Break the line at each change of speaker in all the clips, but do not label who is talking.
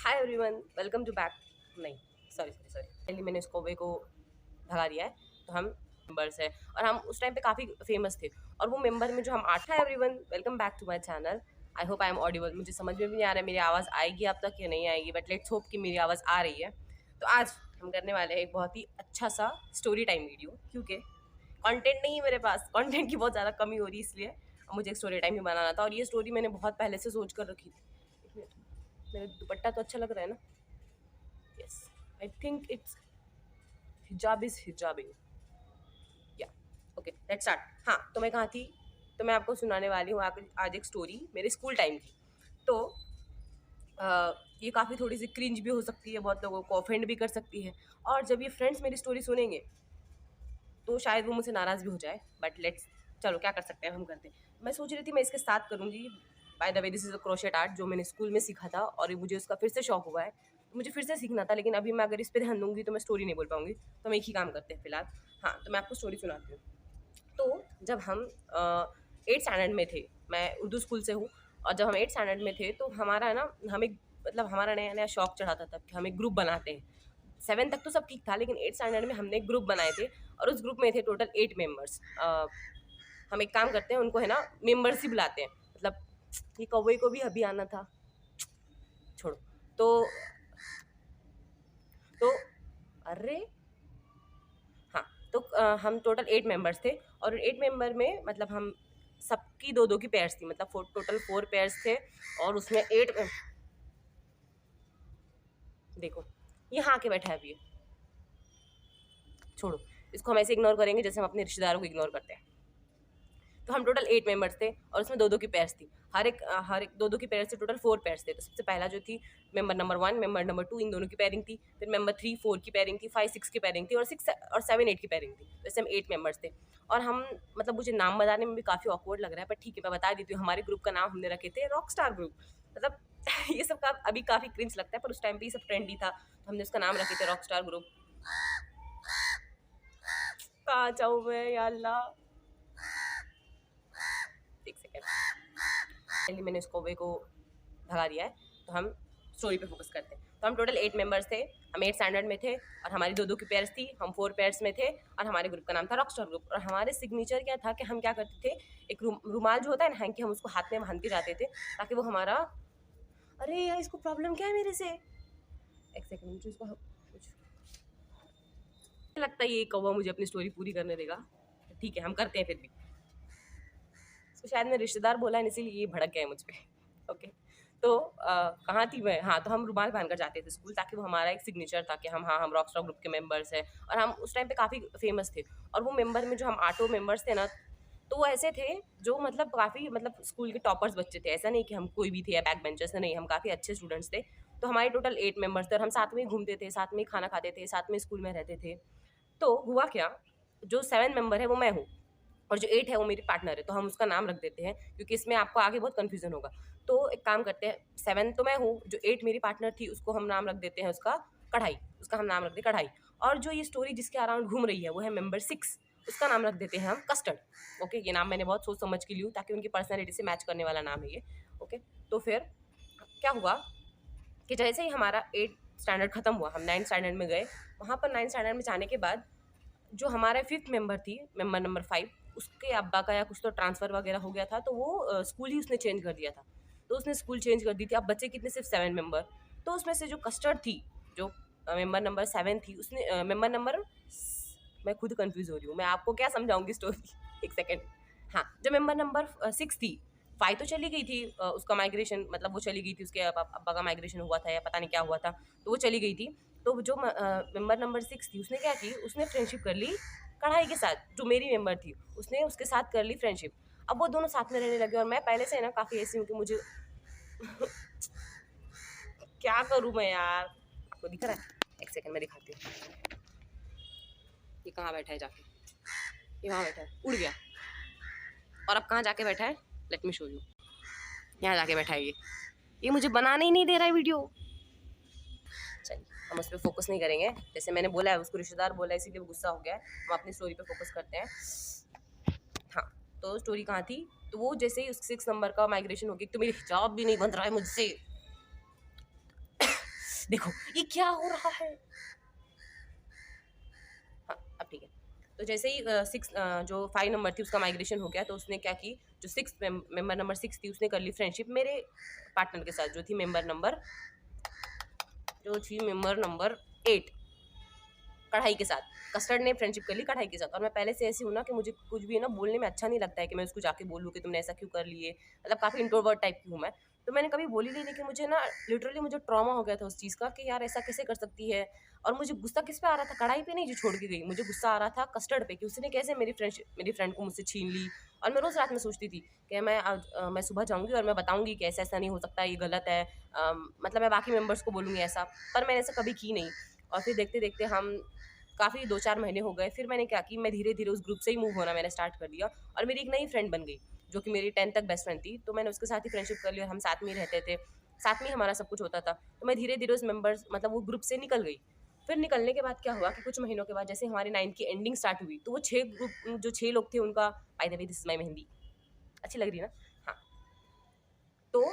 Hi everyone, welcome to back. नहीं, sorry sorry sorry पहले मैंने इस कौवे को भगा दिया है। तो हम मेंबर्स हैं और हम उस टाइम पे काफ़ी फेमस थे। और वो मेंबर में जो हम आठ। Hi everyone, welcome back to my channel. I hope I am audible. मुझे समझ में भी नहीं आ रहा है मेरी आवाज़ आएगी आप तक या नहीं आएगी, बट लेट्स होप कि मेरी आवाज़ आ रही है। तो आज हम करने वाले हैं एक बहुत ही अच्छा सा स्टोरी टाइम वीडियो, क्योंकि कंटेंट नहीं है मेरे पास, कंटेंट की बहुत ज़्यादा कमी हो रही है, इसलिए मुझे एक स्टोरी टाइम ही बनाना था। और ये स्टोरी मैंने बहुत पहले से सोच कर रखी थी। एक मिनट, मेरा दुपट्टा तो अच्छा लग रहा है ना? यस, आई थिंक इट्स हिजाब इज हिजाबिंग। या ओके, लेट्स स्टार्ट। हाँ, तो मैं कहाँ थी? तो मैं आपको सुनाने वाली हूँ आज एक स्टोरी मेरे स्कूल टाइम की। तो ये काफ़ी थोड़ी सी क्रिंज भी हो सकती है, बहुत लोगों को ऑफेंड भी कर सकती है। और जब ये फ्रेंड्स मेरी स्टोरी सुनेंगे तो शायद वो मुझसे नाराज़ भी हो जाए, बट लेट्स, चलो क्या कर सकते हैं, हम करते हैं। मैं सोच रही थी मैं इसके साथ करूँगी। By the way, this is a crochet art जो मैंने स्कूल में सीखा था और मुझे उसका फिर से शौक हुआ है। मुझे फिर से सीखना था, लेकिन अभी मैं अगर इस पर ध्यान दूंगी तो मैं स्टोरी नहीं बोल पाऊंगी। तो हम एक ही काम करते हैं फिलहाल। हाँ, तो मैं आपको स्टोरी सुनाती हूँ। तो जब हम 8th स्टैंडर्ड में थे, मैं उर्दू स्कूल से हूँ, और जब हम 8th स्टैंडर्ड में थे तो हमारा है ना, हमें मतलब हमारा नया नया शौक चढ़ा था तब कि हम एक ग्रुप बनाते हैं। 7 तक तो सब ठीक था, लेकिन 8th स्टैंडर्ड में हमने एक ग्रुप बनाए थे और उस ग्रुप में थे टोटल 8 मेंबर्स। हम एक काम करते हैं, उनको है ना मेंबर्स ही बुलाते हैं। मतलब ये कौवे को भी अभी आना था, छोड़ो। तो तो अरे हाँ, तो हम टोटल 8 मेंबर्स थे और 8 मेंबर में मतलब हम सबकी दो दो की पेयर्स थी, मतलब टोटल 4 पेयर्स थे। और उसमें 8 देखो, यहाँ आके बैठा है अभी ये। छोड़ो, इसको हम ऐसे इग्नोर करेंगे जैसे हम अपने रिश्तेदारों को इग्नोर करते हैं। तो हम टोटल 8 मेंबर्स थे और उसमें दो दो की पेयर्स थी। हर एक दो दो की पेयर्स से टोटल 4 पेयर्स थे। तो सबसे पहला जो थी मेंबर नंबर 1, मेंबर नंबर 2, इन दोनों की पेयरिंग थी। फिर मेंबर 3 4 की पेयरिंग थी, 5 6 की पेयरिंग थी और 6 और 7 8 की पेयरिंग थी। वैसे हम 8 मेंबर्स थे। और हम मतलब मुझे नाम बताने में भी काफ़ी ऑकवर्ड लग रहा है, पर ठीक है मैं बता देती हूँ। हमारे ग्रुप का नाम हमने रखे थे रॉक स्टार ग्रुप। मतलब ये सब का अभी काफ़ी क्रिंज लगता है, पर उस टाइम पे ये सब ट्रेंडी था, तो हमने उसका नाम रखे थे रॉक स्टार ग्रुप। कहाँ जाऊँ मैं या अल्लाह? एक सेकेंड, पहले मैंने इस कौवे को भगा दिया है। तो हम स्टोरी पे फोकस करते हैं। तो हम टोटल 8 मेंबर्स थे। हम 8 स्टैंडर्ड में थे और हमारी दो दो की पेयर्स थी। हम 4 पेयर्स में थे और हमारे ग्रुप का नाम था रॉकस्टार ग्रुप। और हमारे सिग्नेचर क्या था कि हम क्या करते थे, एक रुमाल जो होता है ना हैंकी, हम उसको हाथ में बांध के जाते थे ताकि वो हमारा। अरे यार, इसको प्रॉब्लम क्या है मेरे से? एक सेकंड, मुझे इसको कुछ लगता है ये कौवा मुझे अपनी स्टोरी पूरी करने देगा। ठीक है, हम करते हैं फिर भी। तो शायद मैं रिश्तेदार बोला है इसीलिए ये भड़क गए मुझ पे। ओके, तो कहाँ थी मैं? हाँ, तो हम रुमाल पहन कर जाते थे स्कूल ताकि वो हमारा एक सिग्नेचर था कि हम रॉकस्टार ग्रुप के मेंबर्स हैं। और हम उस टाइम पे काफ़ी फेमस थे। और वो मेंबर में जो हम 8 मेंबर्स थे ना, तो वो ऐसे थे जो मतलब काफ़ी मतलब स्कूल के टॉपर्स बच्चे थे। ऐसा नहीं कि हम कोई भी थे या बैक बेंचर्स थे, नहीं, हम काफ़ी अच्छे स्टूडेंट्स थे। तो हमारे टोटल 8 मेंबर्स थे और हम साथ में ही घूमते थे, साथ में ही खाना खाते थे, साथ में स्कूल में रहते थे। तो हुआ क्या, जो 7 मेंबर है वो मैं हूँ और जो 8 है वो मेरी पार्टनर है। तो हम उसका नाम रख देते हैं, क्योंकि इसमें आपको आगे बहुत कन्फ्यूजन होगा। तो एक काम करते हैं, 7 तो मैं हूँ, जो 8 मेरी पार्टनर थी उसको हम नाम रख देते हैं उसका कढ़ाई। उसका हम नाम रख दें कढ़ाई। और जो ये स्टोरी जिसके अराउंड घूम रही है वो है मेंबर 6, उसका नाम रख देते हैं हम कस्टर्ड। ओके, ये नाम मैंने बहुत सोच समझ के लिया ताकि उनकी पर्सनैलिटी से मैच करने वाला नाम है ये। ओके, तो फिर क्या हुआ कि जैसे ही हमारा 8 स्टैंडर्ड खत्म हुआ, हम 9 स्टैंडर्ड में गए। वहाँ पर 9 स्टैंडर्ड में जाने के बाद जो हमारा 5th मेंबर थी, मेंबर नंबर 5, उसके अब्बा का या कुछ तो ट्रांसफ़र वगैरह हो गया था, तो वो स्कूल ही उसने चेंज कर दिया था। तो उसने स्कूल चेंज कर दी थी। अब बच्चे कितने, सिर्फ 7 मेंबर। तो उसमें से जो कस्टर्ड थी, जो मेंबर नंबर 7 थी, उसने मेंबर नंबर, मैं खुद कंफ्यूज हो रही हूँ, मैं आपको क्या समझाऊंगी स्टोरी। एक सेकेंड। हाँ, जो मेंबर नंबर 6 थी, 5 तो चली गई थी, उसका माइग्रेशन, मतलब वो चली गई थी, उसके अब्बा का माइग्रेशन हुआ था या पता नहीं क्या हुआ था, तो वो चली गई थी। तो जो मेंबर नंबर 6 थी, उसने क्या की, उसने फ्रेंडशिप कर ली कढ़ाई के साथ। जो मेरी मेंबर थी उसने उसके साथ कर ली फ्रेंडशिप। अब वो दोनों साथ में रहने लगे और मैं पहले से ना काफ़ी ऐसी हूँ कि मुझे क्या करूँ मैं यार? आपको दिख रहा है? एक सेकंड में दिखाती हूँ। ये कहाँ बैठा है जाके? ये वहाँ बैठा है, उड़ गया। और अब कहाँ जाके बैठा है? Let me show you. यहाँ जाके बैठा है ये मुझे बनाने ही नहीं दे रहा है वीडियो। चलिए, हम उस पर फोकस नहीं करेंगे। जैसे मैंने बोला है, उसको रिश्तेदार बोला है इसीलिए वो गुस्सा हो गया है। हम अपनी स्टोरी पे फोकस करते हैं। हाँ, तो स्टोरी कहाँ थी? तो वो जैसे ही उस 6 नंबर का माइग्रेशन हो गया, तो मेरी हिजाब भी नहीं बन रहा है मुझसे। देखो ये क्या हो रहा है। हाँ अब ठीक है। तो जैसे ही जो 5 नंबर थी उसका माइग्रेशन हो गया, तो उसने क्या की, जो मेंबर नंबर 6 थी उसने कर ली फ्रेंडशिप मेरे पार्टनर के साथ, जो थी मेंबर नंबर 8, कढ़ाई के साथ। कस्टर्ड ने फ्रेंडशिप कर ली कढ़ाई के साथ। और मैं पहले से ऐसी हूँ ना कि मुझे कुछ भी ना बोलने में अच्छा नहीं लगता है कि मैं उसको जाके बोलूँ कि तुमने ऐसा क्यों कर लिए, मतलब काफ़ी इंट्रोवर्ट टाइप की हूँ मैं। तो मैंने कभी बोली नहीं, लेकिन मुझे ना लिटरली मुझे ट्रॉमा हो गया था उस चीज़ का कि यार ऐसा कैसे कर सकती है। और मुझे गुस्सा किस पे आ रहा था, कढ़ाई पे नहीं जो छोड़ के गई, मुझे गुस्सा आ रहा था कस्टर्ड पे कि उसने कैसे मेरी फ्रेंड को मुझसे छीन ली। और मैं रोज़ रात में सोचती थी कि मैं सुबह जाऊँगी और मैं बताऊँगी कि ऐसा ऐसा नहीं हो सकता, ये गलत है। मतलब मैं बाकी मेंबर्स को बोलूँगी ऐसा, पर मैंने ऐसा कभी की नहीं। और फिर देखते देखते हम काफ़ी 2-4 महीने हो गए। फिर मैंने क्या की, मैं धीरे-धीरे उस ग्रुप से ही मूव होना मैंने स्टार्ट कर दिया और मेरी एक नई फ्रेंड बन गई, जो कि मेरी 10th तक बेस्ट फ्रेंड थी। तो मैंने उसके साथ ही फ्रेंडशिप कर ली और हम साथ में ही रहते थे, साथ में ही हमारा सब कुछ होता था। तो मैं धीरे-धीरे उस मेंबर्स मतलब वो ग्रुप से निकल गई। फिर निकलने के बाद क्या हुआ कि कुछ महीनों के बाद जैसे हमारी 9th की एंडिंग स्टार्ट हुई, तो वो 6 ग्रुप जो 6 लोग थे उनका, by the way this is my mehndi, अच्छी लग रही है ना? हाँ, तो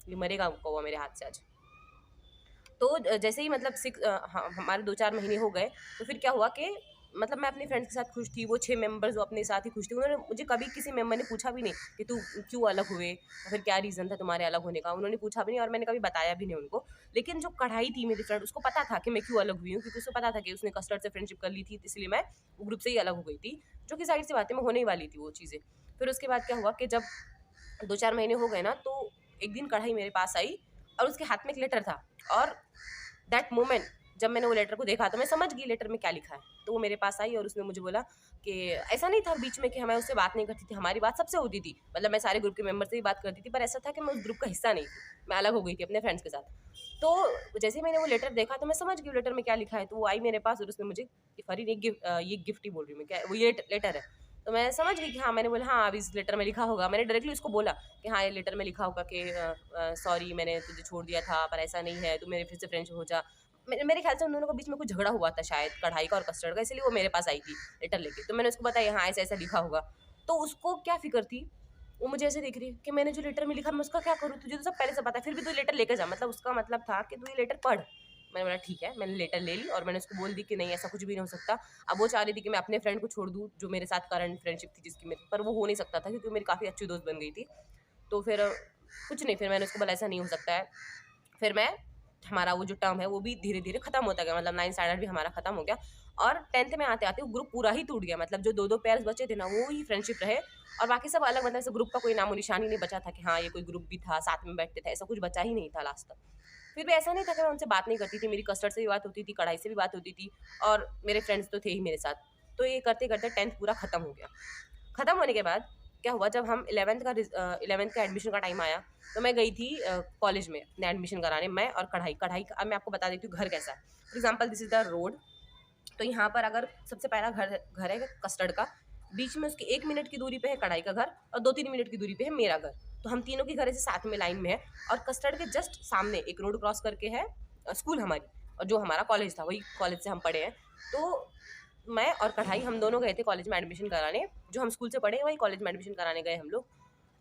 ये मरेगा कौवा मेरे हाथ से आज। तो जैसे ही मतलब हमारे 2-4 महीने हो गए, तो फिर क्या हुआ कि मतलब मैं अपनी फ्रेंड्स के साथ खुश थी, वो 6 मेंबर्स जो अपने साथ ही खुश थे। उन्होंने मुझे कभी किसी मेंबर ने पूछा भी नहीं कि तू क्यों अलग हुए या फिर क्या रीज़न था तुम्हारे अलग होने का, उन्होंने पूछा भी नहीं और मैंने कभी बताया भी नहीं उनको। लेकिन जो कढ़ाई थी मेरी फ्रेंड, उसको पता था कि मैं क्यों अलग हुई हूँ, क्योंकि उसको पता था कि उसने कस्टर्ड से फ्रेंडशिप कर ली थी, इसलिए मैं वो ग्रुप से ही अलग हो गई थी, जो कि ज़ाहिर सी बात है, मैं होने ही वाली थी वो चीज़ें। फिर उसके बाद क्या हुआ कि जब 2-4 महीने हो गए ना, तो एक दिन कढ़ाई मेरे पास आई और उसके हाथ में एक लेटर था। और दैट मोमेंट जब मैंने वो लेटर को देखा तो मैं समझ गई लेटर में क्या लिखा है। तो वो मेरे पास आई और उसने मुझे बोला कि ऐसा नहीं था बीच में कि मैं उससे बात नहीं करती थी, हमारी बात सबसे होती थी, मतलब मैं सारे ग्रुप के मेंबर से ही बात करती थी, पर ऐसा था कि मैं उस ग्रुप का हिस्सा नहीं थी, मैं अलग हो गई थी अपने फ्रेंड्स के साथ। तो जैसे ही मैंने वो लेटर देखा तो मैं समझ गई लेटर में क्या लिखा है। तो वो आई मेरे पास और उसने मुझे, सॉरी ये गिफ्ट ही बोल रही हूँ मैं, क्या वो ये लेटर है। तो मैं समझ गई कि हाँ, मैंने बोला हाँ अब इस लेटर में लिखा होगा, मैंने डायरेक्टली उसको बोला कि हाँ ये लेटर में लिखा होगा कि सॉरी मैंने तुझे छोड़ दिया था, पर ऐसा नहीं है, तू मेरे फिर से फ्रेंड हो जा। मेरे ख्याल से उन दोनों के बीच में कुछ झगड़ा हुआ था शायद कढ़ाई का और कस्टर्ड का, इसलिए वो मेरे पास आई थी लेटर लेके। तो मैंने उसको बताया हाँ ऐसा ऐसा लिखा होगा। तो उसको क्या फिक्र थी, वो मुझे ऐसे देख रही है कि मैंने जो लेटर में लिखा मैं उसका क्या करूँ, तुझे तो सब पहले से पता है, फिर भी तू लेटर लेकर जा, मतलब उसका मतलब था कि तू ये लेटर पढ़। मैंने बोला ठीक है, मैंने लेटर ले ली और मैंने उसको बोल दी कि नहीं ऐसा कुछ भी नहीं हो सकता। अब वो चाह रही थी कि मैं अपने फ्रेंड को छोड़ दूँ जो मेरे साथ करंट फ्रेंडशिप थी जिसकी मेरी, पर वो हो नहीं सकता था क्योंकि मेरी काफ़ी अच्छी दोस्त बन गई थी। तो फिर कुछ नहीं, फिर मैंने उसको बोला ऐसा नहीं हो सकता है। फिर मैं हमारा वो जो टर्म है वो भी धीरे-धीरे खत्म होता गया, मतलब 9th स्टैंडर्ड भी हमारा खत्म हो गया और 10th में आते-आते वो ग्रुप पूरा ही टूट गया। मतलब जो 2-2 पेयर्स बचे थे ना, वो ही फ्रेंडशिप रहे और बाकी सब अलग, मतलब ऐसे ग्रुप का कोई नामो-निशान ही नहीं बचा था कि हाँ, ये कोई ग्रुप भी था, साथ में बैठते थे, ऐसा कुछ बचा ही नहीं था लास्ट तक। फिर भी ऐसा नहीं था कि मैं उनसे बात नहीं करती थी, मेरी कस्टर्ड से भी बात होती थी, कढ़ाई से भी बात होती थी और मेरे फ्रेंड्स तो थे ही मेरे साथ। तो ये करते-करते 10th पूरा खत्म हो गया। खत्म होने के बाद क्या हुआ, जब हम 11th का एडमिशन का टाइम आया, तो मैं गई थी कॉलेज में अपने एडमिशन कराने, मैं और कढ़ाई अब मैं आपको बता देती हूँ घर कैसा है। For example this is the road. तो यहाँ पर अगर सबसे पहला घर घर है कस्टर्ड का, बीच में उसके 1 मिनट की दूरी पे है कढ़ाई का घर और 2-3 मिनट की दूरी पे है मेरा घर। तो हम तीनों की घर ऐसे साथ में लाइन में है और कस्टर्ड के जस्ट सामने एक रोड क्रॉस करके है स्कूल हमारी, और जो हमारा कॉलेज था वही कॉलेज से हम पढ़े हैं। तो मैं और कढ़ाई हम दोनों गए थे कॉलेज में एडमिशन कराने, जो हम स्कूल से पढ़े वही कॉलेज में एडमिशन कराने गए हम लोग।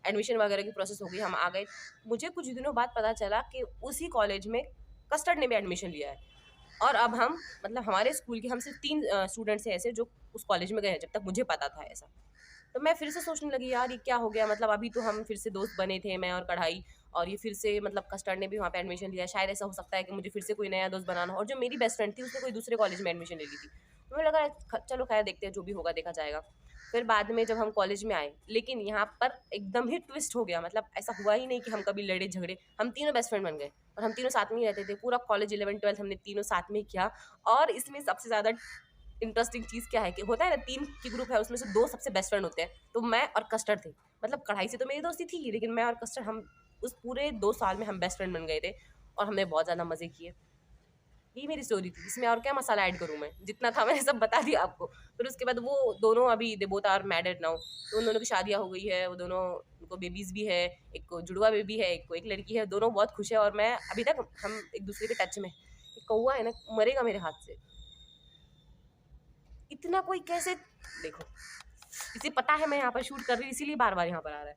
एडमिशन वगैरह की प्रोसेस हो गई, हम आ गए। मुझे कुछ दिनों बाद पता चला कि उसी कॉलेज में कस्टर्ड ने भी एडमिशन लिया है और अब हम, मतलब हमारे स्कूल के हम सिर्फ 3 स्टूडेंट्स हैं ऐसे जो उस कॉलेज में गए हैं, जब तक मुझे पता था ऐसा। तो मैं फिर से सोचने लगी यार ये क्या हो गया, मतलब अभी तो हम फिर से दोस्त बने थे मैं और कढ़ाई, और ये फिर से मतलब कस्टर्ड ने भी वहाँ पे एडमिशन लिया, शायद ऐसा हो सकता है कि मुझे फिर से कोई नया दोस्त बनाना हो। और जो मेरी बेस्ट फ्रेंड थी उसने कोई दूसरे कॉलेज में एडमिशन ले ली थी। तो मुझे लगा चलो खैर देखते हैं, जो भी होगा देखा जाएगा। फिर बाद में जब हम कॉलेज में आए, लेकिन यहाँ पर एकदम ही ट्विस्ट हो गया, मतलब ऐसा हुआ ही नहीं कि हम कभी लड़े झगड़े, हम तीनों बेस्ट फ्रेंड बन गए और हम तीनों साथ में ही रहते थे। पूरा कॉलेज 11th 12th हमने तीनों साथ में ही किया। और इसमें सबसे ज़्यादा इंटरेस्टिंग चीज़ क्या है कि होता है ना, 3 की ग्रुप है उसमें से 2 सबसे बेस्ट फ्रेंड होते हैं, तो मैं और कस्टर्ड थे। मतलब कढ़ाई से तो मेरी दोस्ती थी, लेकिन मैं और कस्टर्ड हम उस पूरे 2 साल में हम बेस्ट फ्रेंड बन गए थे और हमने बहुत ज़्यादा मज़े किए। यही मेरी स्टोरी थी, इसमें और क्या मसाला ऐड करूँ मैं, जितना था मैंने सब बता दिया आपको। फिर उसके बाद वो दोनों अभी they both are married now, तो उन दोनों की शादियाँ हो गई है, वो दोनों, उनको बेबीज़ भी है, एक को जुड़वा बेबी है, एक को एक लड़की है, दोनों बहुत खुश है और मैं अभी तक हम एक दूसरे के टच में। एक कौवा है ना, मरेगा मेरे हाथ से। इतना कोई कैसे, देखो इसे पता है मैं यहाँ पर शूट कर रही हूँ इसीलिए बार बार यहाँ पर आ रहा है।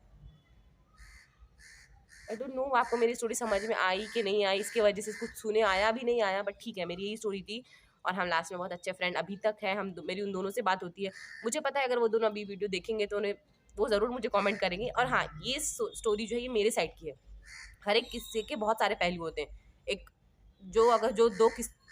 आई डोंट नो आपको मेरी स्टोरी समझ में आई कि नहीं आई, इसकी वजह से कुछ सुने आया भी नहीं आया, बट ठीक है, मेरी यही स्टोरी थी और हम लास्ट में बहुत अच्छे फ्रेंड अभी तक हैं। मेरी उन दोनों से बात होती है। मुझे पता है अगर वो दोनों अभी वीडियो देखेंगे तो उन्हें वो ज़रूर मुझे कमेंट करेंगे। और हाँ, ये स्टोरी जो है ये मेरे साइड की है। हर एक किस्से के बहुत सारे पहलू होते हैं। एक जो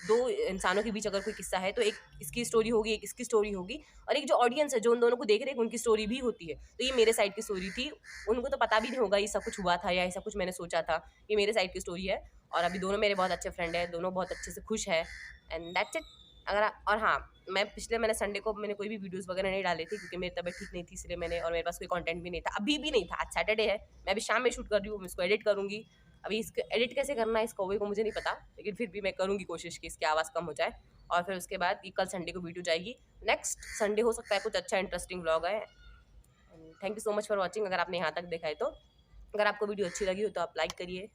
दो इंसानों के बीच अगर कोई किस्सा है तो एक इसकी स्टोरी होगी, एक इसकी स्टोरी होगी, और एक जो ऑडियंस है जो उन दोनों को देख रहे हैं उनकी स्टोरी भी होती है। तो ये मेरे साइड की स्टोरी थी। उनको तो पता भी नहीं होगा ये सब कुछ हुआ था या ऐसा कुछ मैंने सोचा था। ये मेरे साइड की स्टोरी है और अभी दोनों मेरे बहुत अच्छे फ्रेंड हैं, दोनों बहुत अच्छे से खुश है, एंड दैट्स इट। और हाँ, मैंने संडे को मैंने कोई भी वीडियोस वगैरह नहीं डाले थे क्योंकि मेरी तबीयत ठीक नहीं थी, इसलिए और मेरे पास कोई कंटेंट भी नहीं था, अभी भी नहीं था। आज सैटरडे है, मैं अभी शाम में शूट कर रही हूँ, मैं इसको एडिट करूँगी। अभी इसको एडिट कैसे करना है इस कौवे को मुझे नहीं पता, लेकिन फिर भी मैं करूँगी कोशिश कि इसकी आवाज़ कम हो जाए। और फिर उसके बाद ये कल संडे को वीडियो जाएगी। नेक्स्ट संडे हो सकता है कुछ अच्छा इंटरेस्टिंग व्लॉग है। Thank you so much for watching. अगर आपने यहाँ तक देखा है तो अगर आपको वीडियो अच्छी लगी हो तो आप लाइक करिए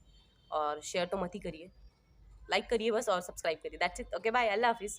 और शेयर तो मत ही करिए, लाइक करिए बस और सब्सक्राइब करिए। That's it. ओके बाय, अल्लाह हाफिज़।